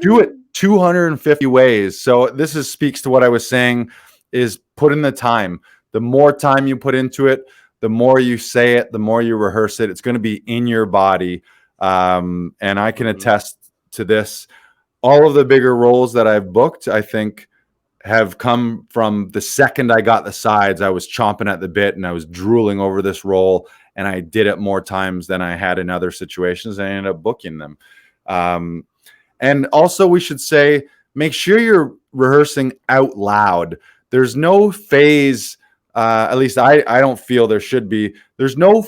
Do it 250 ways. So speaks to what I was saying, is put in the time. The more time you put into it, the more you say it, the more you rehearse it. It's going to be in your body. And I can attest to this. All of the bigger roles that I've booked, I think, have come from the second I got the sides. I was chomping at the bit and I was drooling over this role, and I did it more times than I had in other situations, and I ended up booking them. And also, we should say, make sure you're rehearsing out loud. There's no phase, at least I don't feel there should be. There's no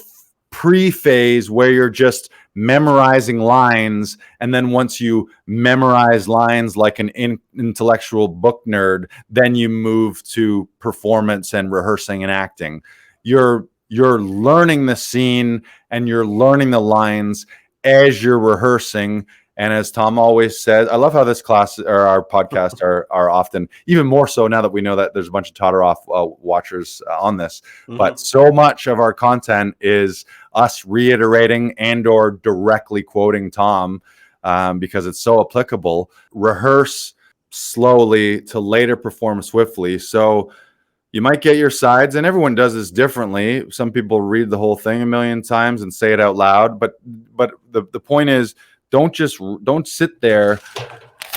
pre-phase where you're just memorizing lines, and then once you memorize lines like an intellectual book nerd, then you move to performance and rehearsing and acting. You're learning the scene and you're learning the lines as you're rehearsing. And as Tom always says, I love how this class or our podcast are often, even more so now that we know that there's a bunch of Totteroff watchers on this. But so much of our content is us reiterating and or directly quoting Tom because it's so applicable. Rehearse slowly to later perform swiftly. So you might get your sides, and everyone does this differently. Some people read the whole thing a million times and say it out loud. But the point is, don't sit there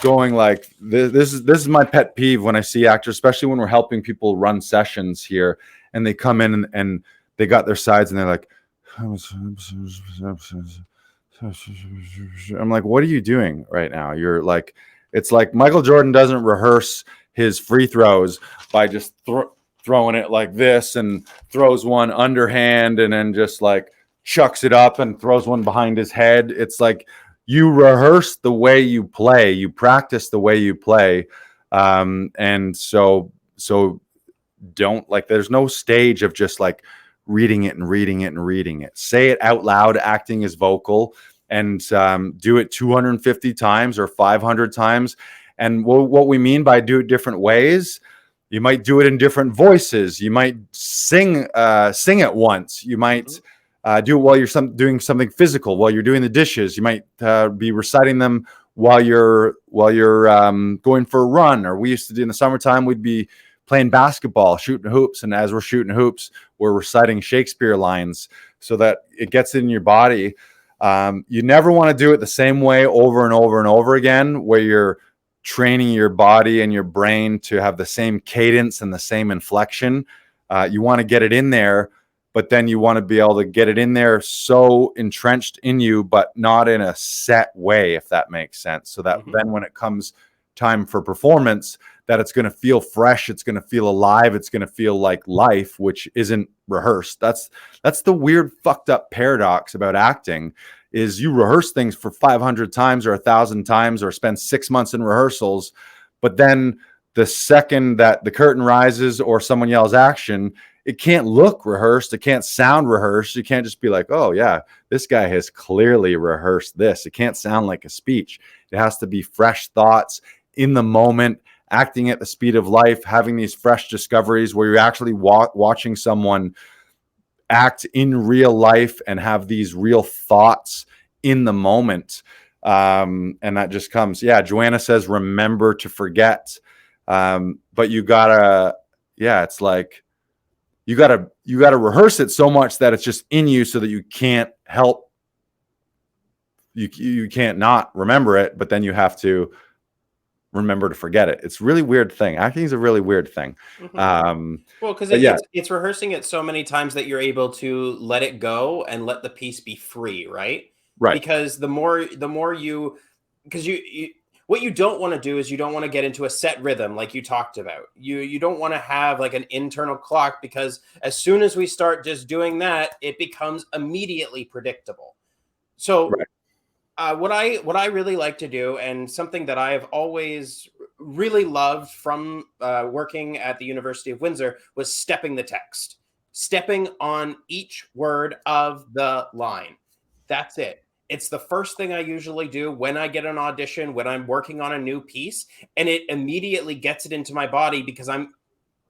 going like this is my pet peeve when I see actors, especially when we're helping people run sessions here, and they come in and they got their sides and they're like, I'm like, what are you doing right now? You're like, it's like Michael Jordan doesn't rehearse his free throws by just throwing it like this, and throws one underhand and then just like chucks it up and throws one behind his head. It's like, you rehearse the way you play, you practice the way you play. And so don't, like, there's no stage of just like reading it and reading it and reading it. Say it out loud. Acting is vocal, and do it 250 times or 500 times. And what we mean by do it different ways, you might do it in different voices. You might sing it once. You might do it while you're doing something physical, while you're doing the dishes. You might be reciting them while you're going for a run. Or we used to do in the summertime, we'd be playing basketball, shooting hoops. And as we're shooting hoops, we're reciting Shakespeare lines so that it gets in your body. You never want to do it the same way over and over and over again, where you're training your body and your brain to have the same cadence and the same inflection. You want to get it in there, but then you want to be able to get it in there so entrenched in you, but not in a set way, if that makes sense. So that then when it comes time for performance, that it's going to feel fresh, it's going to feel alive, it's going to feel like life, which isn't rehearsed. That's the weird fucked up paradox about acting, is you rehearse things for 500 times or 1,000 times or spend 6 months in rehearsals, but then the second that the curtain rises or someone yells action, it can't look rehearsed. It can't sound rehearsed. You can't just be like, oh yeah, this guy has clearly rehearsed this. It can't sound like a speech. It has to be fresh thoughts in the moment, acting at the speed of life, having these fresh discoveries where you're actually watching someone act in real life and have these real thoughts in the moment. And that just comes. Yeah. Joanna says, remember to forget. But you gotta, it's like, you gotta rehearse it so much that it's just in you so that you can't help. You can't not remember it, but then you have to remember to forget it. It's a really weird thing. Acting is a really weird thing. Well, because it's rehearsing it so many times that you're able to let it go and let the piece be free, right? Right. Because the more you, because you what you don't want to do is you don't want to get into a set rhythm like you talked about. You don't want to have like an internal clock, because as soon as we start just doing that, it becomes immediately predictable. So Right. What I really like to do, and something that I have always really loved from working at the University of Windsor, was stepping the text, stepping on each word of the line. That's it. It's the first thing I usually do when I get an audition, when I'm working on a new piece, and it immediately gets it into my body because I'm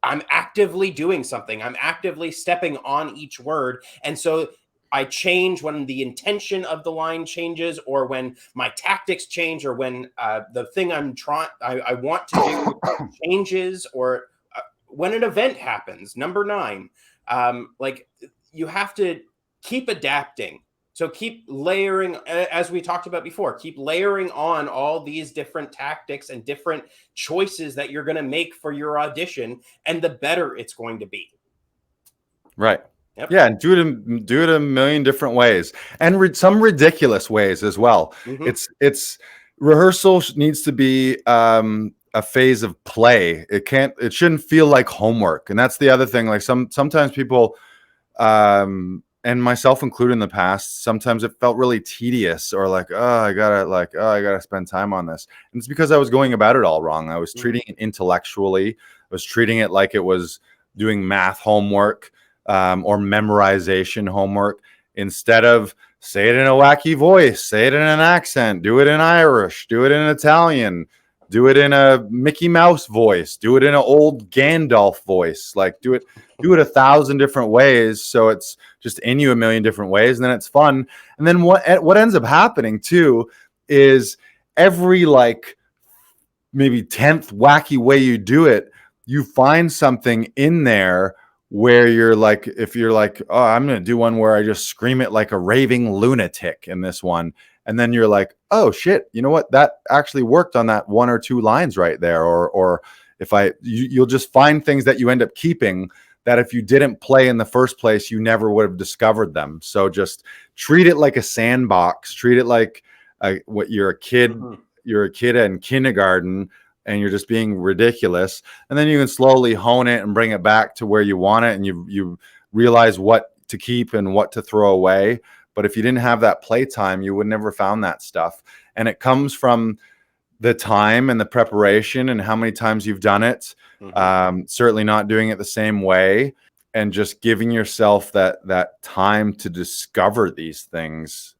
actively doing something. I'm actively stepping on each word. And so I change, when the intention of the line changes, or when my tactics change, or when the thing I want to do changes, or when an event happens. Number 9, like, you have to keep adapting. So keep layering, as we talked about before, keep layering on all these different tactics and different choices that you're going to make for your audition, and the better it's going to be. Right. Yep. Yeah, and do it a million different ways, and some ridiculous ways as well. Mm-hmm. It's rehearsal needs to be a phase of play. It shouldn't feel like homework, and that's the other thing. Like sometimes people, and myself included in the past, sometimes it felt really tedious, or like, I gotta spend time on this, and it's because I was going about it all wrong. I was treating it intellectually. I was treating it like it was doing math homework. Or memorization homework, instead of say it in a wacky voice, say it in an accent, do it in Irish, do it in Italian, do it in a Mickey Mouse voice, do it in an old Gandalf voice. Like do it 1,000 different ways, so it's just in you a million different ways, and then it's fun. And then what ends up happening too is every like maybe 10th wacky way you do it, you find something in there where you're like, if you're like, oh, I'm going to do one where I just scream it like a raving lunatic in this one. And then you're like, oh shit, you know what? That actually worked on that 1 or 2 lines right there. Or if you'll just find things that you end up keeping that if you didn't play in the first place, you never would have discovered them. So just treat it like a sandbox, treat it like what you're a kid, you're a kid in kindergarten, and you're just being ridiculous, and then you can slowly hone it and bring it back to where you want it, and you realize what to keep and what to throw away. But if you didn't have that playtime, you would never found that stuff. And it comes from the time and the preparation and how many times you've done it. Certainly not doing it the same way, and just giving yourself that time to discover these things.